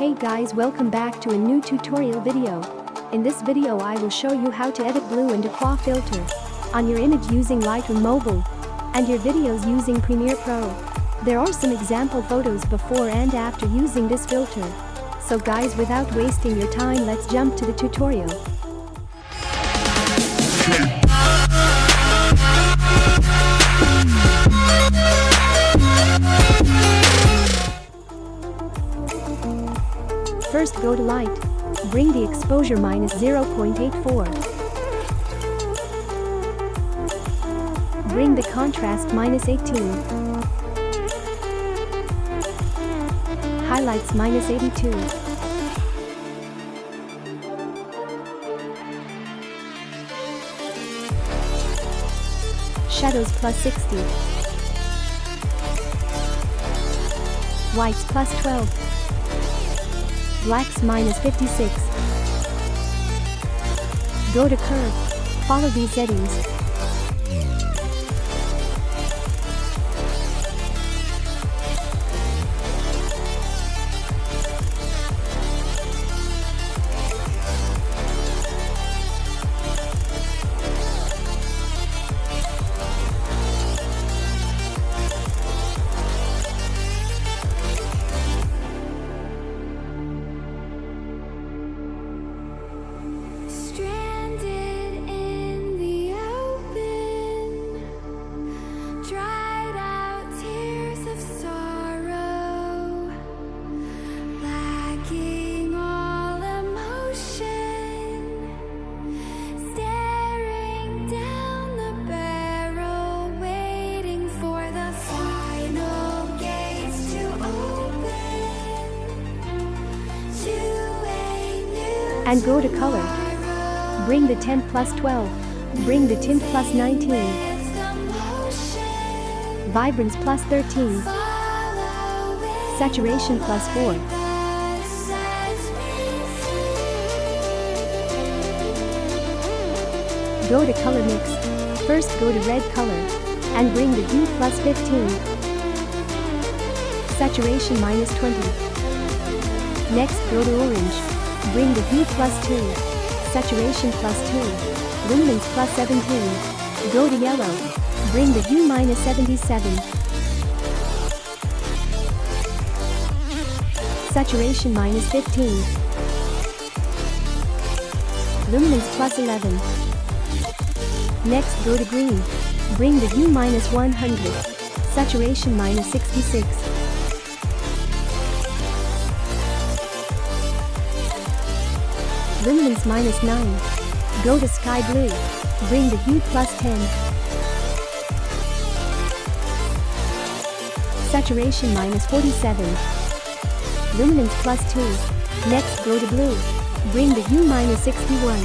Hey guys, welcome back to a new tutorial video. In this video I will show you how to edit blue and aqua filter on your image using Lightroom Mobile and your videos using Premiere Pro. There are some example photos before and after using this filter. So guys, without wasting your time, let's jump to the tutorial. First go to Light. Bring the exposure minus 0.84. Bring the contrast minus 18. Highlights minus 82. Shadows plus 60. Whites plus 12. Blacks minus 56. Go to curve. Follow these settings. And go to color. Bring the tint plus 12. Bring the tint plus 19. Vibrance plus 13. Saturation plus 4. Go to color mix. First go to red color and bring the hue plus 15. Saturation minus 20. Next go to orange. Bring the hue plus 2. Saturation plus 2. Luminance plus 17. Go to yellow. Bring the hue minus 77. Saturation minus 15. Luminance plus 11. Next go to green. Bring the hue minus 100. Saturation minus 66. Luminance minus 9. Go to sky blue. Bring the hue plus 10. Saturation minus 47. Luminance plus 2. Next go to blue. Bring the hue minus 61.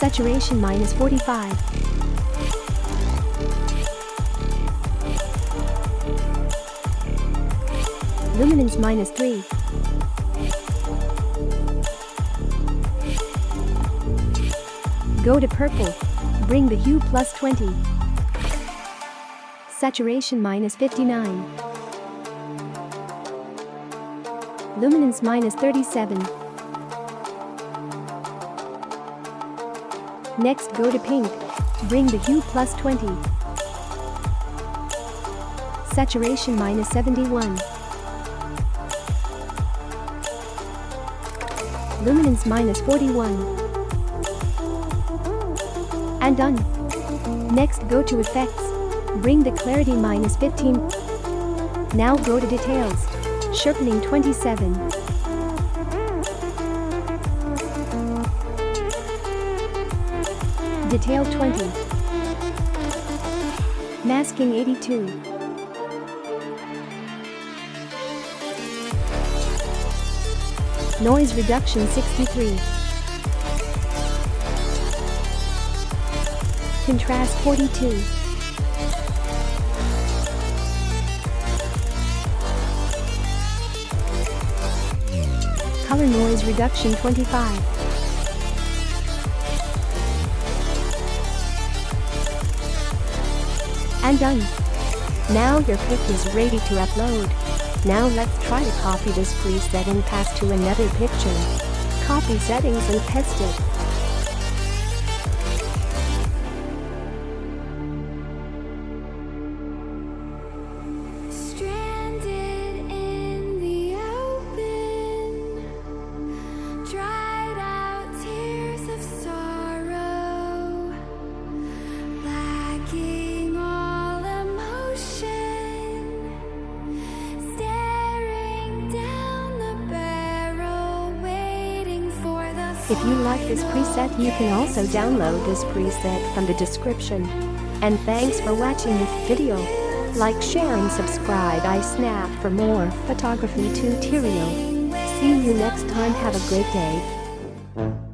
Saturation minus 45. Luminance minus 3. Go to purple. Bring the hue plus 20. Saturation minus 59. Luminance minus 37. Next go to pink. Bring the hue plus 20. Saturation minus 71. Luminance minus 41. And done. Next go to effects. Bring the clarity minus 15. Now go to details. Sharpening 27. Detail 20. Masking 82. Noise reduction 63. Contrast 42. Color noise reduction 25. And done. Now your pic is ready to upload. Now let's try to copy this preset and paste to another picture. Copy settings and paste it. If you like this preset, you can also download this preset from the description. And thanks for watching this video. Like, share and subscribe iSnap for more photography tutorial. See you next time. Have a great day.